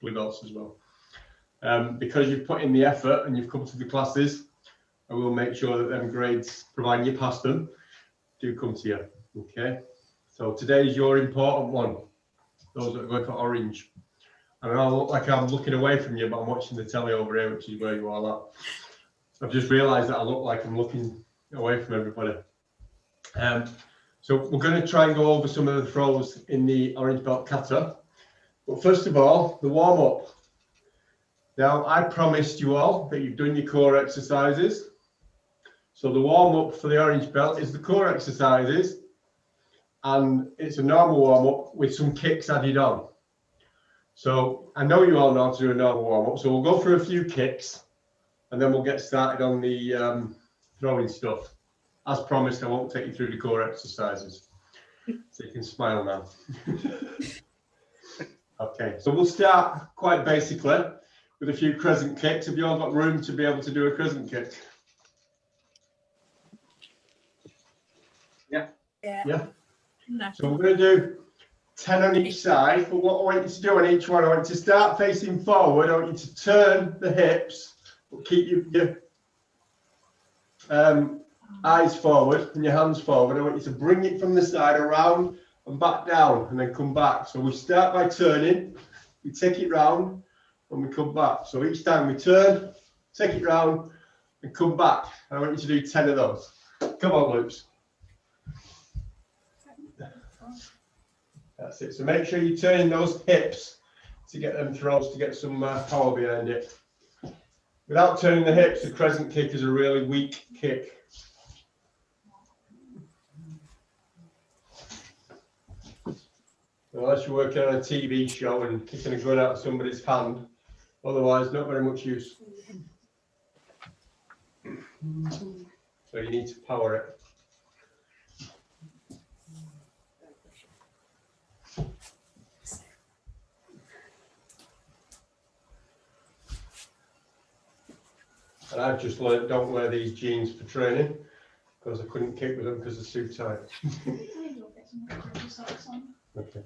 couple of goals as well. Because you've put in the effort and you've come to the classes, I will make sure that them grades, providing you pass them, do come to you. Okay, so today is your important one. Those that are going for orange. And I look like I'm looking away from you, but I'm watching the telly over here, which is where you are at. I've just realised that I look like I'm looking away from everybody. So we're going to try and go over some of the throws in the orange belt kata. But first of all, the warm-up. Now, I promised you all that you've done your core exercises. So the warm-up for the orange belt is the core exercises. And it's a normal warm-up with some kicks added on. So I know you all know how to do a normal warm-up. So we'll go through a few kicks and then we'll get started on the throwing stuff. As promised, I won't take you through the core exercises. So you can smile now. Okay, so we'll start quite basically with a few crescent kicks. Have you all got room to be able to do a crescent kick? Yeah? Yeah? No. So we're going to do 10 on each side, but what I want you to do on each one, I want you to start facing forward. I want you to turn the hips, but keep your eyes forward and your hands forward. I want you to bring it from the side around and back down and then come back. So we start by turning, we take it round and we come back. So each time we turn, take it round and come back. I want you to do 10 of those. Come on, Loops. That's it. So make sure you're turning those hips to get them throws, to get some power behind it. Without turning the hips, the crescent kick is a really weak kick. Unless you're working on a TV show and kicking a gun out of somebody's hand, otherwise not very much use. So you need to power it. And I've just learned don't wear these jeans for training because I couldn't kick with them because they're too tight. Okay.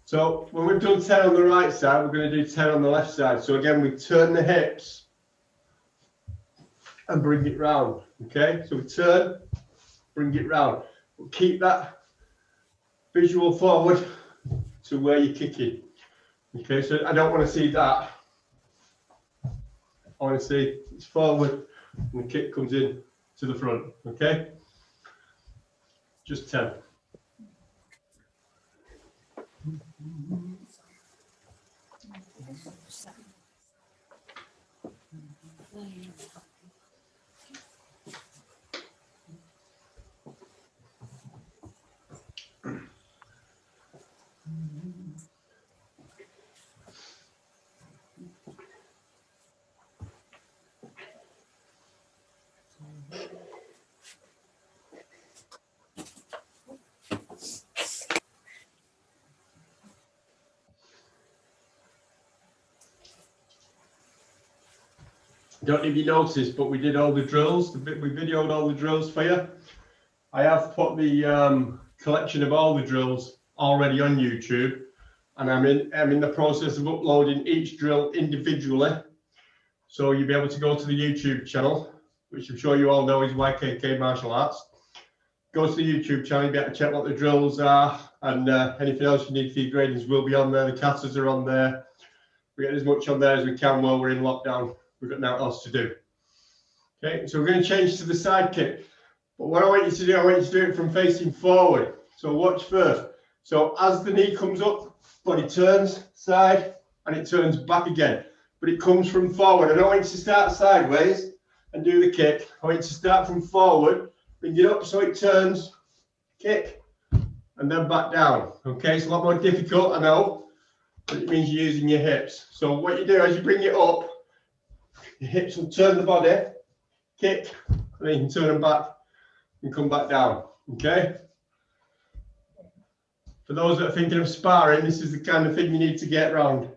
So when we've done 10 on the right side, we're going to do 10 on the left side. So again, we turn the hips and bring it round. Okay, so we turn, bring it round. We'll keep that visual forward to where you're kicking. Okay, so I don't want to see that. I want to see it's forward and the kick comes in to the front. Okay, just 10. Don't know if you noticed, but we did all the drills. We videoed all the drills for you. I have put the collection of all the drills already on YouTube, and I'm in the process of uploading each drill individually. So you'll be able to go to the YouTube channel, which I'm sure you all know is YKK Martial Arts. Go to the YouTube channel, you'll be able to check what the drills are, and anything else you need for your gradings will be on there. The katas are on there. We get as much on there as we can while we're in lockdown. We've got nothing else to do. Okay, so we're going to change to the side kick. But what I want you to do, I want you to do it from facing forward. So watch first. So as the knee comes up, body turns side and it turns back again. But it comes from forward. I don't want you to start sideways and do the kick. I want you to start from forward, bring it up so it turns, kick, and then back down. Okay, it's a lot more difficult, I know, but it means you're using your hips. So what you do as you bring it up, your hips will turn the body, kick, and then you can turn them back and come back down. Okay? For those that are thinking of sparring, this is the kind of thing you need to get round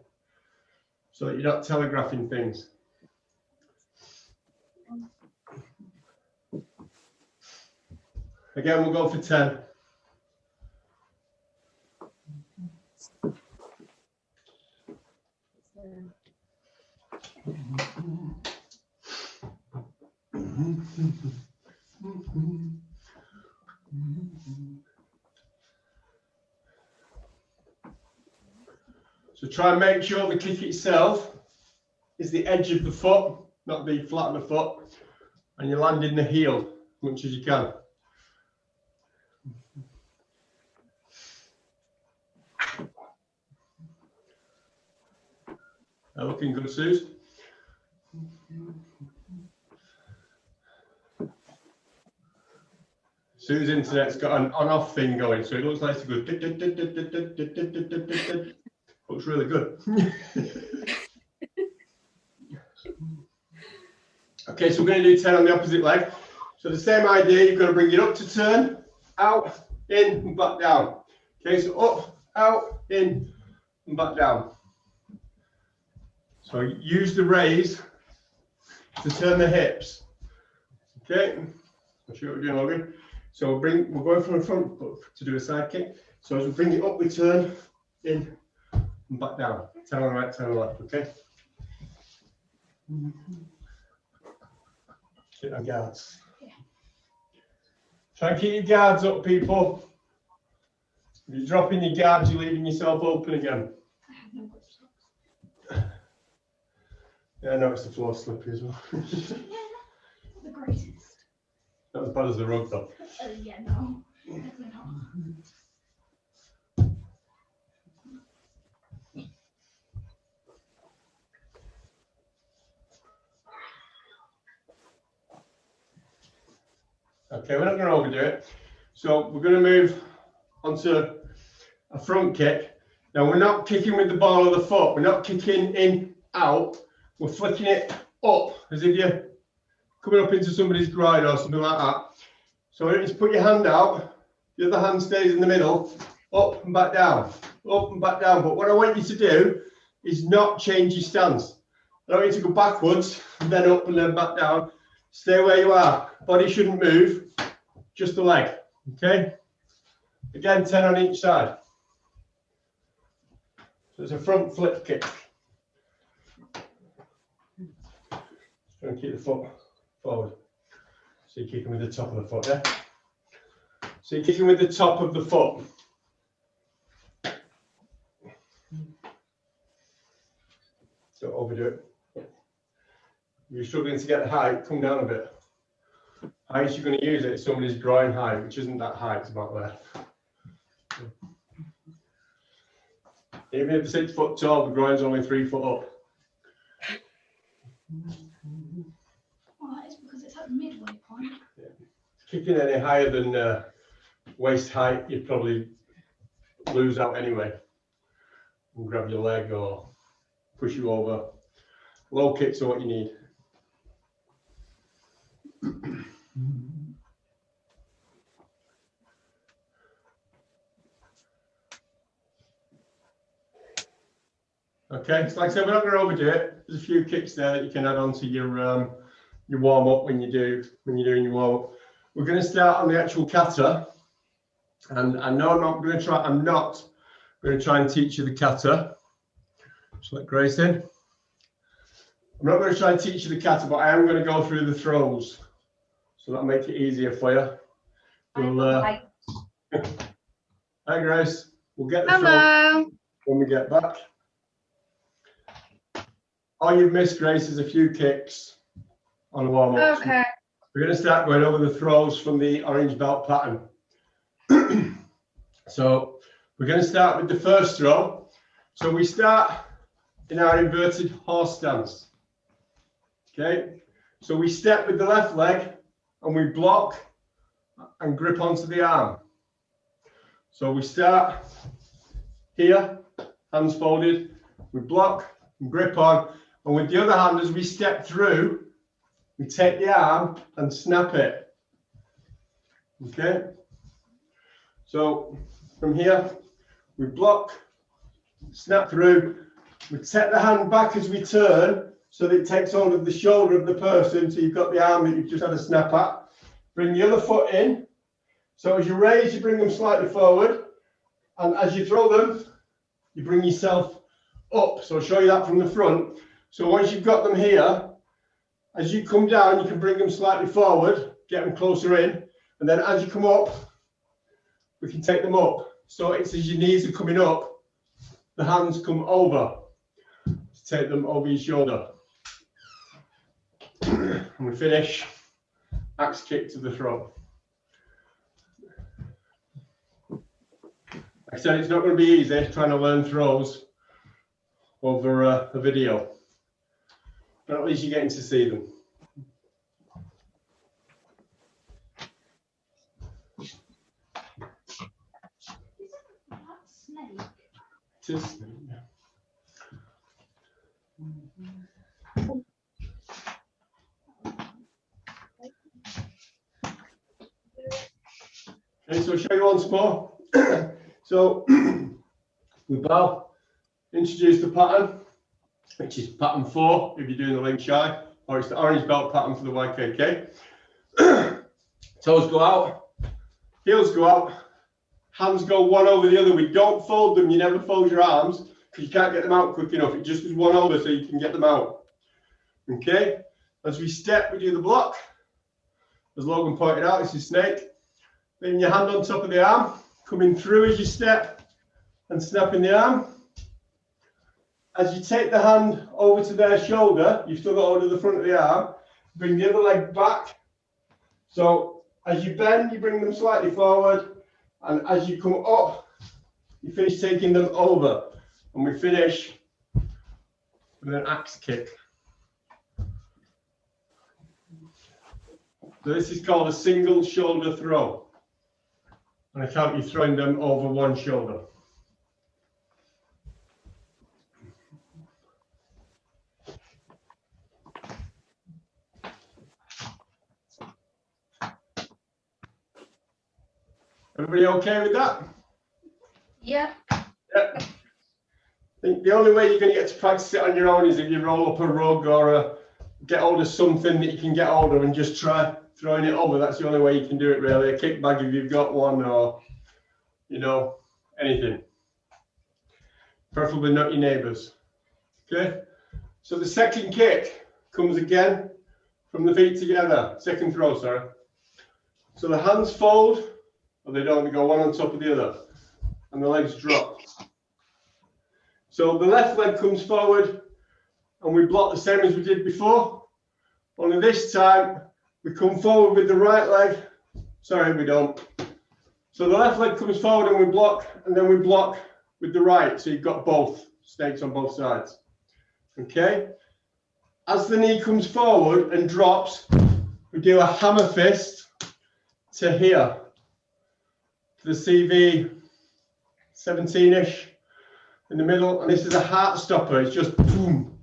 so that you're not telegraphing things. Again, we'll go for 10. So try and make sure the kick itself is the edge of the foot, not the flat of the foot, and you land in the heel as much as you can. Looking good, Suze. Sue's internet's got an on-off thing going, so it looks like it's good. Looks really good. Okay, so we're going to do 10 on the opposite leg. So the same idea, you're going to bring it up to turn, out, in, and back down. Okay, so up, out, in, and back down. So use the raise to turn the hips. Okay, I'll show you what we're doing, Logan. So we're going from the front to do a side kick. So as we bring it up, we turn, in, and back down. 10 on the right, 10 on the left, okay? Get our guards. Yeah. Try and keep your guards up, people. If you're dropping your guards, you're leaving yourself open again. I have no grip socks. Yeah, I know it's the floor slippery as well. Yeah, the greatest. Not as bad as the rug, though. Yeah, no, definitely not. Okay, we're not going to overdo it. So we're going to move onto a front kick. Now we're not kicking with the ball of the foot. We're not kicking in, out. We're flicking it up as if you're coming up into somebody's groin or something like that. So just put your hand out. The other hand stays in the middle. Up and back down. Up and back down. But what I want you to do is not change your stance. I don't want you to go backwards and then up and then back down. Stay where you are. Body shouldn't move, just the leg. Okay? Again, 10 on each side. So it's a front flip kick. Just trying to keep the foot forward. So you're kicking with the top of the foot, yeah? So you're kicking with the top of the foot. Don't overdo it. If you're struggling to get the height, come down a bit. Height you're going to use it is somebody's groin height, which isn't that high, it's about there. Even if they're 6 foot tall, the groin's only 3 foot up. Well, that is because it's at the midway point. Yeah. Kicking any higher than waist height, you'd probably lose out anyway. And grab your leg or push you over. Low kicks are what you need. Okay, so like I said, we're not going to overdo it. There's a few kicks there that you can add on to your warm up when you're doing your warm up. We're going to start on the actual kata, and I know I'm not going to try and teach you the kata. Just let Grace in. I'm not going to try and teach you the kata, but I am going to go through the throws, so that'll make it easier for you. We'll, hi Grace. We'll get the throw when we get back. All you've missed, Grace, is a few kicks on a warm-up. Okay. We're going to start going over the throws from the orange belt pattern. So we're going to start with the first throw. So we start in our inverted horse stance. Okay. So we step with the left leg and we block and grip onto the arm. So we start here, hands folded, we block and grip on. And with the other hand, as we step through, we take the arm and snap it. Okay? So from here, we block, snap through, we take the hand back as we turn so that it takes hold of the shoulder of the person, so you've got the arm that you've just had a snap at. Bring the other foot in. So as you raise, you bring them slightly forward. And as you throw them, you bring yourself up. So I'll show you that from the front. So once you've got them here, as you come down, you can bring them slightly forward, get them closer in. And then as you come up, we can take them up. So it's as your knees are coming up, the hands come over to take them over your shoulder. And we finish, axe kick to the throat. Like I said, it's not going to be easy trying to learn throws over a video, but at least you're getting to see them. It is snake, yeah. Okay, so I'll show you once more. So we bow, introduce the pattern, which is pattern 4 if you're doing the link shy, or it's the orange belt pattern for the YKK. Toes go out, heels go out, hands go one over the other. We don't fold them. You never fold your arms because you can't get them out quick enough. It just goes one over so you can get them out. Okay, as we step, we do the block. As Logan pointed out, this is snake. Leaving your hand on top of the arm, coming through as you step and snapping the arm. As you take the hand over to their shoulder, you've still got hold of the front of the arm, bring the other leg back. So as you bend, you bring them slightly forward, and as you come up, you finish taking them over, and we finish with an axe kick. So this is called a single shoulder throw. And I count you throwing them over one shoulder. Everybody okay with that? Yeah. Yeah. I think the only way you're going to get to practice it on your own is if you roll up a rug or get hold of something that you can get hold of and just try throwing it over. That's the only way you can do it, really. A kick bag if you've got one, or, you know, anything. Preferably not your neighbours. Okay? So the second kick comes again from the feet together. Second throw, sorry. So the hands fold, or they don't, they go one on top of the other, and the legs drop. So the left leg comes forward, and we block the same as we did before. Only this time, we come forward with the right leg. Sorry, we don't. So the left leg comes forward and we block, and then we block with the right. So you've got both snakes on both sides. Okay? As the knee comes forward and drops, we do a hammer fist to here, to the CV 17-ish in the middle. And this is a heart stopper. It's just boom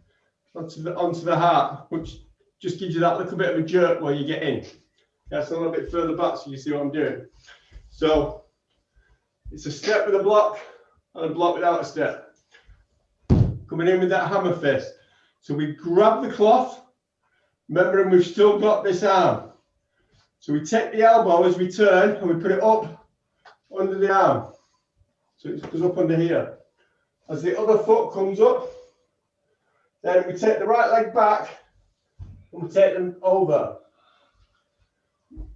onto the heart, which just gives you that little bit of a jerk where you get in. That's a little bit further back so you see what I'm doing. So it's a step with a block and a block without a step. Coming in with that hammer fist. So we grab the cloth, remembering we've still got this arm. So we take the elbow as we turn and we put it up under the arm. So it goes up under here. As the other foot comes up, then we take the right leg back and we take them over.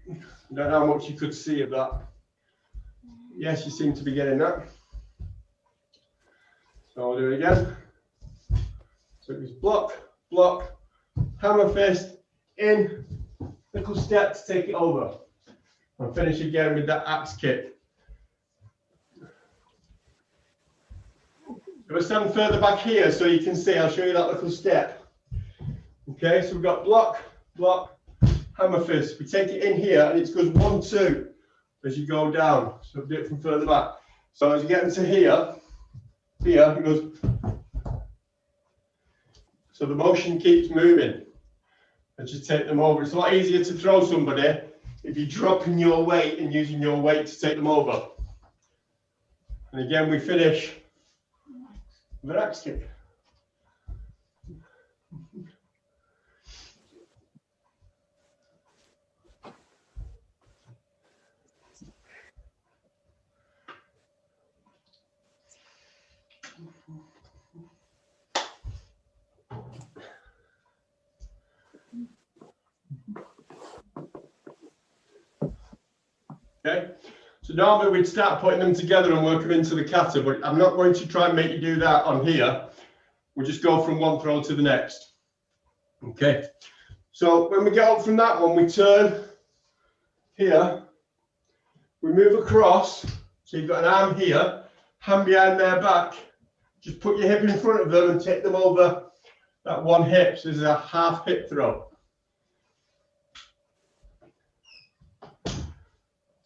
I don't know how much you could see of that. Yes, you seem to be getting that. So I'll do it again. So it was block, block, hammer fist, in, little step to take it over. And finish again with that axe kick. We'll stand further back here so you can see. I'll show you that little step. Okay, so we've got block, block, hammer fist. We take it in here and it goes 1, 2 as you go down. So do it from further back. So as you get into here, it goes. So the motion keeps moving as you take them over. It's a lot easier to throw somebody if you're dropping your weight and using your weight to take them over. And again, we finish with an axe kick. Okay, so normally we'd start putting them together and work them into the kata, but I'm not going to try and make you do that on here. We'll just go from one throw to the next. Okay, so when we get up from that one, we turn here, we move across, so you've got an arm here, hand behind their back, just put your hip in front of them and take them over that one hip. So this is a half hip throw.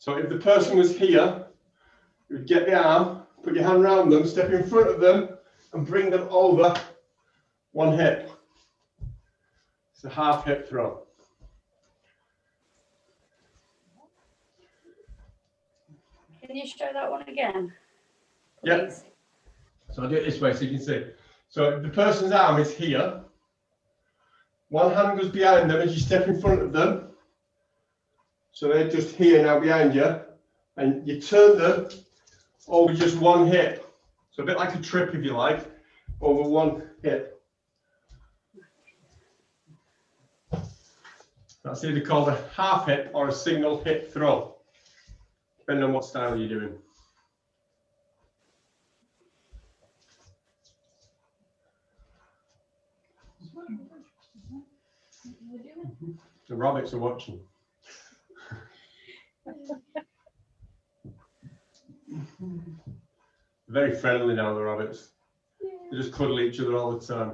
So if the person was here, you would get the arm, put your hand around them, step in front of them and bring them over one hip. It's a half hip throw. Can you show that one again? Yep. So I'll do it this way so you can see. So if the person's arm is here, one hand goes behind them as you step in front of them. So they're just here now behind you, and you turn them over just one hip. So a bit like a trip, if you like, over one hip. That's either called a half hip or a single hip throw, depending on what style you're doing. The rabbits are watching. Very friendly now, the rabbits. They just cuddle each other all the time.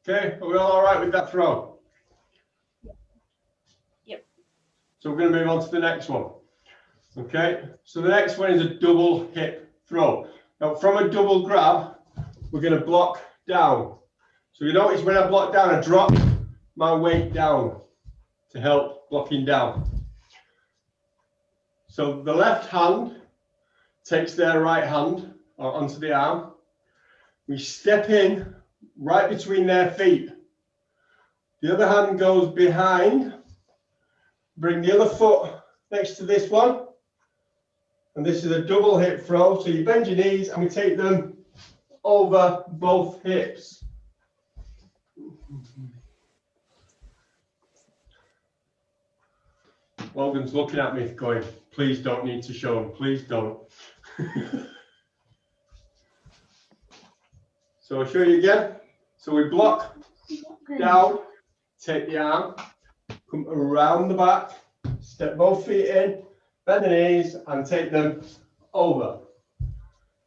Okay, are we all right with that throw? Yep. So we're going to move on to the next one. Okay, so the next one is a double hip throw. Now from a double grab, we're going to block down. So you notice when I block down, I drop my weight down to help blocking down. So the left hand takes their right hand onto the arm. We step in right between their feet. The other hand goes behind. Bring the other foot next to this one. And this is a double hip throw. So you bend your knees and we take them over both hips. Logan's looking at me going, please don't need to show him, please don't. So I'll show you again. So we block down, take the arm, come around the back, step both feet in, bend the knees and take them over.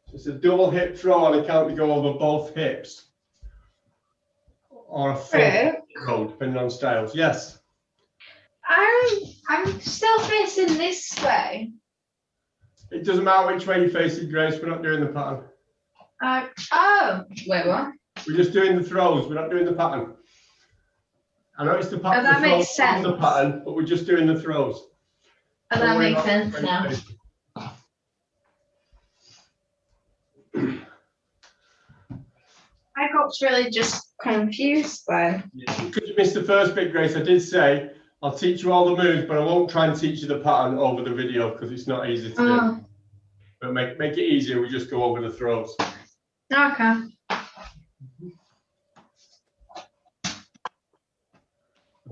So it's a double hip throw on account to go over both hips. Or a full throw, depending on styles. Yes? I'm still facing this way. It doesn't matter which way you're facing, Grace, we're not doing the pattern. Oh, wait, what? We're just doing the throws, we're not doing the pattern. I know it's the pattern, that makes sense. The pattern, but we're just doing the throws. Oh, that makes sense now. I got really just confused by. Because you missed the first bit, Grace, I did say I'll teach you all the moves, but I won't try and teach you the pattern over the video because it's not easy to do. But make it easier, we just go over the throws. Okay.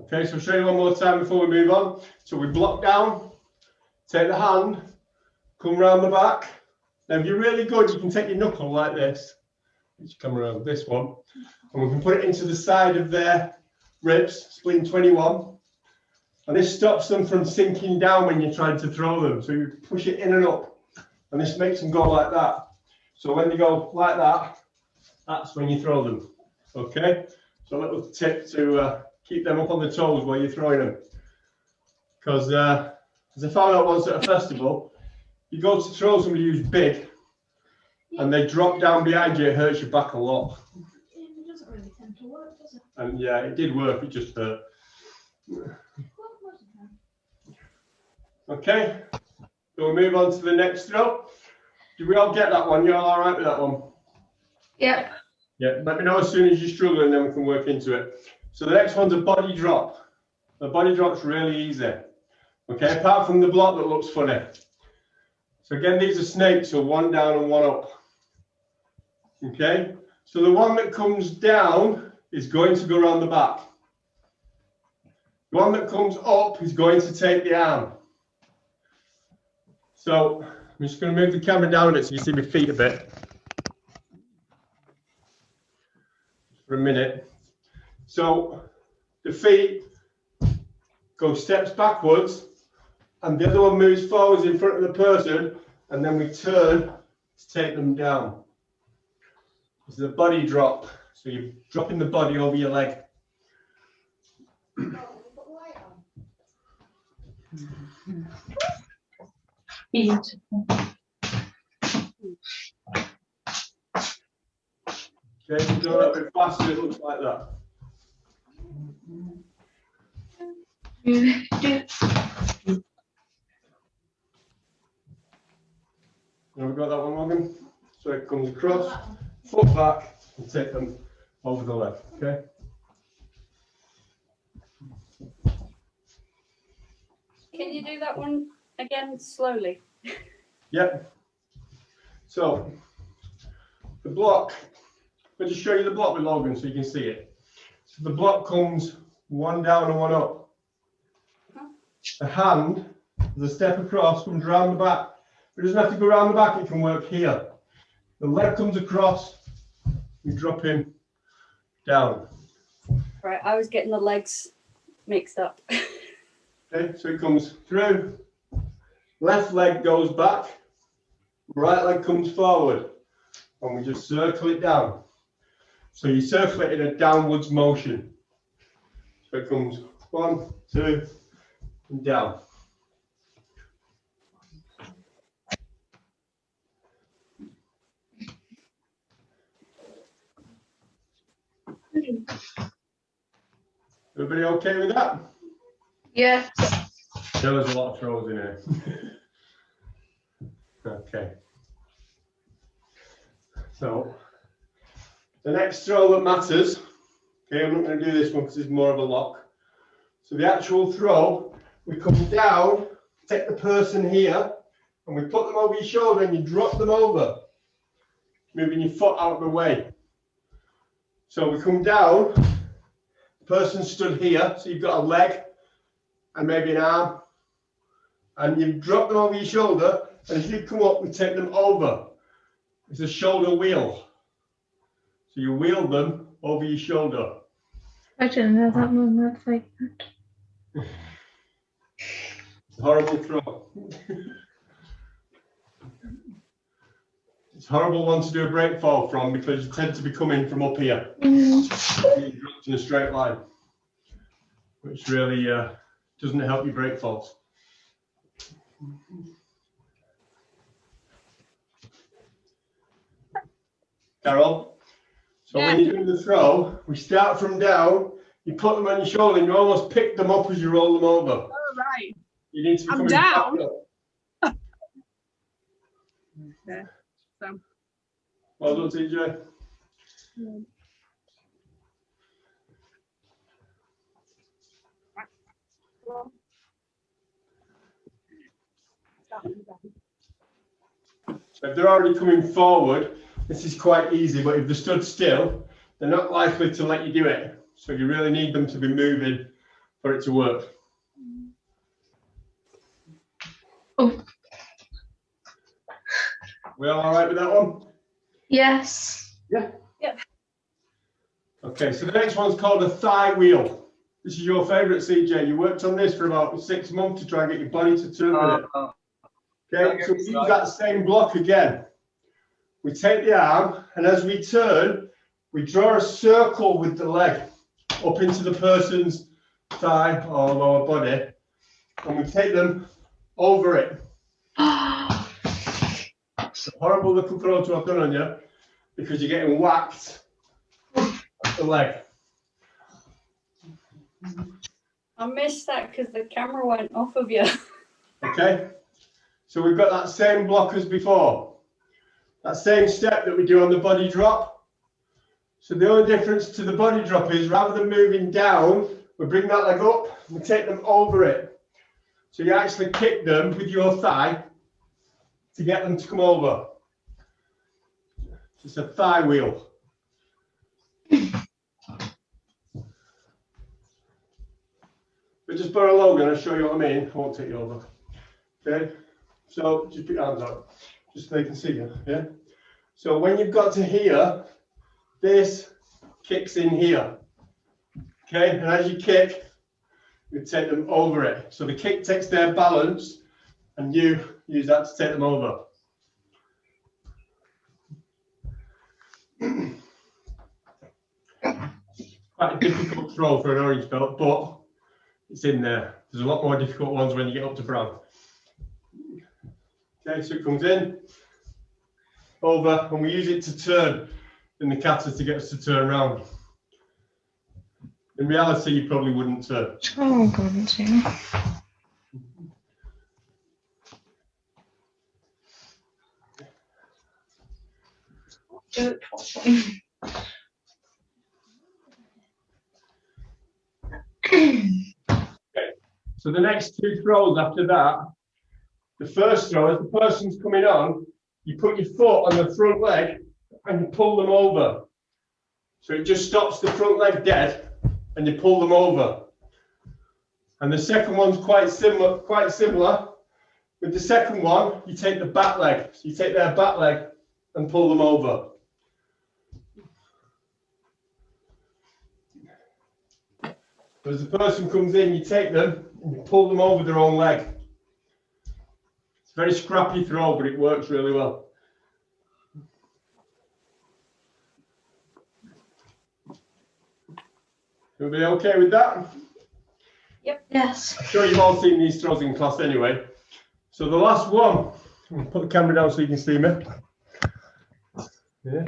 Okay, so I'll show you one more time before we move on. So we block down, take the hand, come around the back. Now if you're really good, you can take your knuckle like this. Just come around this one. And we can put it into the side of their ribs, spleen 21. And this stops them from sinking down when you're trying to throw them. So you push it in and up. And this makes them go like that. So when they go like that, that's when you throw them. Okay? So a little tip to keep them up on the toes while you're throwing them. Because as I found out once at a festival, you go to throw somebody who's big and they drop down behind you, it hurts your back a lot. It doesn't really tend to work, does it? And yeah, it did work, it just hurt. Okay, so we'll move on to the next throw. Did we all get that one? You're all right with that one? Yep. Yeah, let me know as soon as you're struggling, then we can work into it. So the next one's a body drop. The body drop's really easy. Okay, apart from the block that looks funny. So again, these are snakes, so one down and one up. Okay, so the one that comes down is going to go around the back. The one that comes up is going to take the arm. So I'm just going to move the camera down a bit so you see my feet a bit. For a minute. So the feet go steps backwards and the other one moves forwards in front of the person, and then we turn to take them down. This is a body drop. So you're dropping the body over your leg. Beautiful. Okay, if you go a little bit faster, it looks like that. Now we've got that one, Morgan. So it comes across, foot back, and take them over the leg. Okay. Can you do that one again slowly? Yep. So the block, I'll just show you the block with Logan so you can see it. So the block comes one down and one up. The hand, the step across, comes round the back. It doesn't have to go around the back, it can work here. The leg comes across, we drop him down. Right, I was getting the legs mixed up. Okay, so it comes through, left leg goes back, right leg comes forward, and we just circle it down. So you circle it in a downwards motion. So it comes 1, 2, and down. Everybody okay with that? Yeah. There was a lot of throws in here. Okay. So the next throw that matters, okay, I'm not going to do this one because it's more of a lock. So the actual throw, we come down, take the person here, and we put them over your shoulder and you drop them over, moving your foot out of the way. So we come down, the person stood here, so you've got a leg and maybe an arm, and you drop them over your shoulder, and as you come up, we take them over. It's a shoulder wheel. So you wheel them over your shoulder. I didn't know that one. That's like that. It's a horrible throw. It's a horrible one to do a break fall from because you tend to be coming from up here. You're dropped in a straight line, which really doesn't help you break falls. Carol? So when you're doing the throw, we start from down, you put them on your shoulder and you almost pick them up as you roll them over. Oh, right. You need to be I'm coming down. back up. Okay. So. Well done, TJ. So if they're already coming forward, this is quite easy, but if they're stood still, they're not likely to let you do it. So you really need them to be moving for it to work. Oh. We all right with that one? Yes. Yeah. Yep. Okay, so the next one's called a thigh wheel. This is your favourite, CJ. You worked on this for about 6 months to try and get your body to turn with it. Okay, so we use that same block again. We take the arm, and as we turn, we draw a circle with the leg up into the person's thigh or lower body, and we take them over it. It's a horrible little throw to have done on you because you're getting whacked at the leg. I missed that because the camera went off of you. Okay, so we've got that same block as before. That same step that we do on the body drop. So the only difference to the body drop is rather than moving down, we bring that leg up, we take them over it. So you actually kick them with your thigh to get them to come over. It's a thigh wheel. But just borrow a logo and I'll show you what I mean. I won't take you over. Okay, so just put your arms out, just so they can see you. Yeah. So when you've got to here, this kicks in here. Okay, and as you kick, you take them over it. So the kick takes their balance, and you use that to take them over. Quite a difficult throw for an orange belt, but it's in there. There's a lot more difficult ones when you get up to brown. Okay, so it comes in, over, and we use it to turn in the kata to get us to turn round. In reality, you probably wouldn't turn. Oh, God, too. Do it properly. Okay, so the next two throws after that, the first throw, as the person's coming on, you put your foot on the front leg and you pull them over. So it just stops the front leg dead and you pull them over. And the second one's quite similar. With the second one, you take the back leg. So you take their back leg and pull them over. As the person comes in, you take them and you pull them over their own leg. It's a very scrappy throw, but it works really well. Everybody okay with that? Yep. Yes. I'm sure you've all seen these throws in class anyway. So the last one, I'll put the camera down so you can see me. Yeah.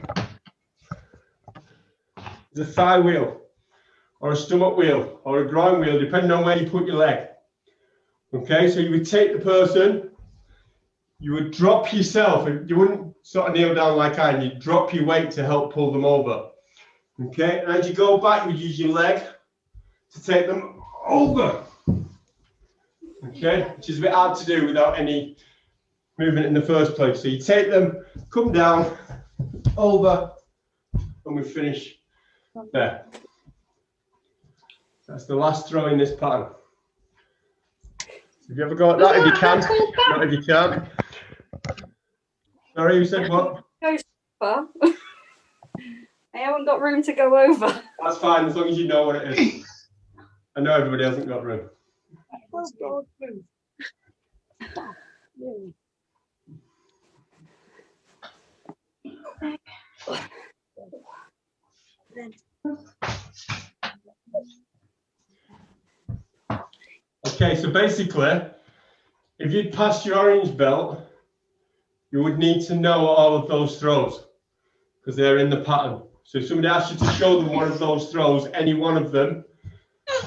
It's a thigh wheel, or a stomach wheel, or a groin wheel, depending on where you put your leg. Okay, so you would take the person, you would drop yourself, you wouldn't sort of kneel down like I, and you'd drop your weight to help pull them over. Okay, and as you go back, you would use your leg to take them over. Okay, which is a bit hard to do without any movement in the first place. So you take them, come down, over, and we finish there. That's the last throw in this pattern. Have you ever got that? If you can, not if you can't. Sorry, you said what? Go so far. I haven't got room to go over. That's fine, as long as you know what it is. I know everybody hasn't got room. Okay, so basically, if you'd passed your orange belt, you would need to know all of those throws because they're in the pattern. So if somebody asked you to show them one of those throws, any one of them,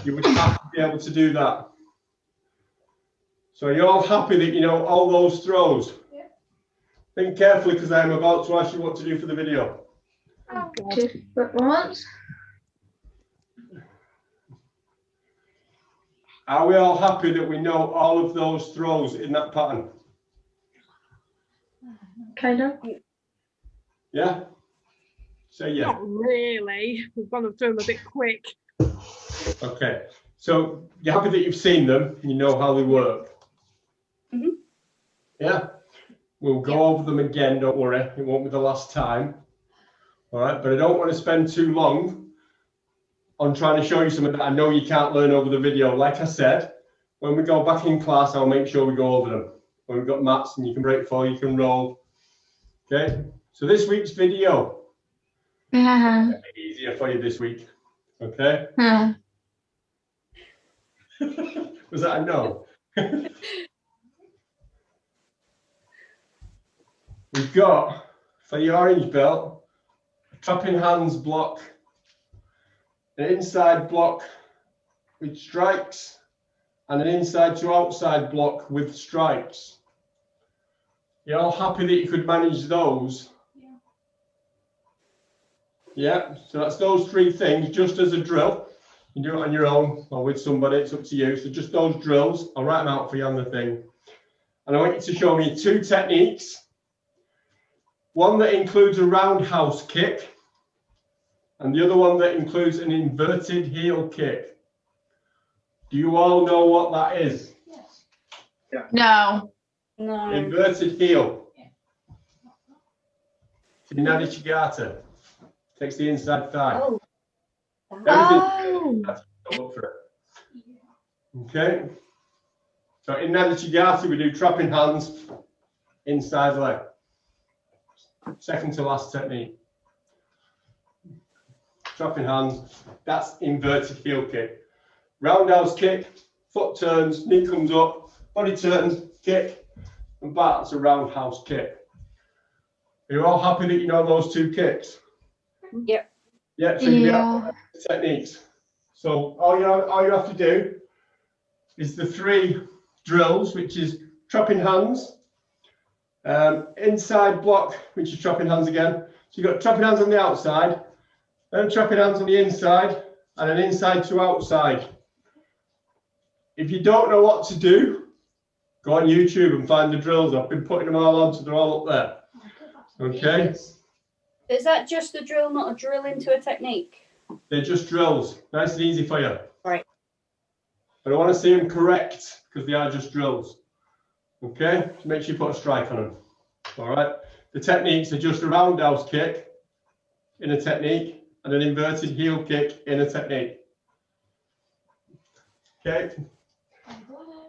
you would have to be able to do that. So are you all happy that you know all those throws? Yeah. Think carefully because I am about to ask you what to do for the video. Just but once. Are we all happy that we know all of those throws in that pattern? Kind of. Yeah? Say yeah. Not really. We've gone through them a bit quick. Okay. So you're happy that you've seen them and you know how they work? Mm-hmm. Yeah? We'll go over them again, don't worry. It won't be the last time. All right, but I don't want to spend too long on trying to show you something that I know you can't learn over the video. Like I said, when we go back in class, I'll make sure we go over them. When we've got mats and you can break fall, you can roll. Okay, so this week's video, easier for you this week. Okay? Was that a no? We've got, for your orange belt, a trapping hands block, an inside block with strikes, and an inside to outside block with strikes. You're all happy that you could manage those? Yeah, so that's those three things, just as a drill. You can do it on your own or with somebody, it's up to you. So just those drills, I'll write them out for you on the thing. And I want you to show me two techniques. One that includes a roundhouse kick, and the other one that includes an inverted heel kick. Do you all know what that is? Yes. No. No. Inverted heel. Inadi Chigata. Takes the inside thigh. Oh. Everything. Oh. Look for it. Okay. So in Inadi Chigata, we do trapping hands, inside leg. Second to last technique. Trapping hands, that's inverted heel kick. Roundhouse kick, foot turns, knee comes up, body turns, kick, and back. That's a roundhouse kick. Are you all happy that you know those two kicks? Yep. Yeah, so you Yeah. know the techniques. So all you have to do is the 3 drills, which is trapping hands, inside block, which is trapping hands again. So you've got trapping hands on the outside, then trapping hands on the inside, and an inside to outside. If you don't know what to do, go on YouTube and find the drills. I've been putting them all on, so they're all up there. Okay? Is that just a drill, not a drill into a technique? They're just drills. Nice and easy for you. Right. But I want to see them correct because they are just drills. Okay? So make sure you put a strike on them. All right? The techniques are just a roundhouse kick in a technique and an inverted heel kick in a technique. Okay?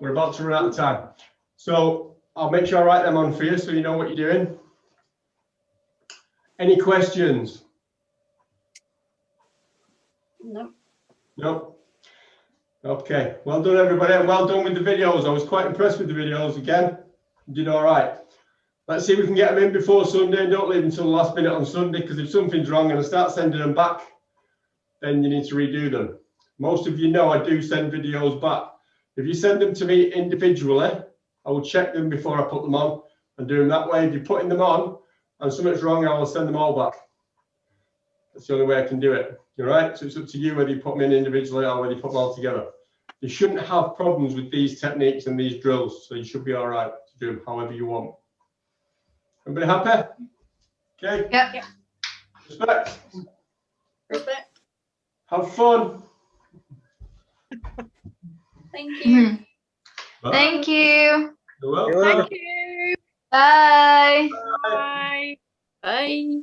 We're about to run out of time. So I'll make sure I write them on for you so you know what you're doing. Any questions? No. No. Okay. Well done, everybody, and well done with the videos. I was quite impressed with the videos again. You did all right. Let's see if we can get them in before Sunday. Don't leave until the last minute on Sunday, because if something's wrong and I start sending them back, then you need to redo them. Most of you know I do send videos back. If you send them to me individually, I will check them before I put them on and do them that way. If you're putting them on and something's wrong, I will send them all back. That's the only way I can do it. All right? So it's up to you whether you put them in individually or whether you put them all together. You shouldn't have problems with these techniques and these drills, so you should be all right to do them however you want. Everybody happy? Okay? Yep. Respect. Respect. Have fun. Thank you. Bye. Thank you. You're welcome. Thank you. Bye. Bye. Bye.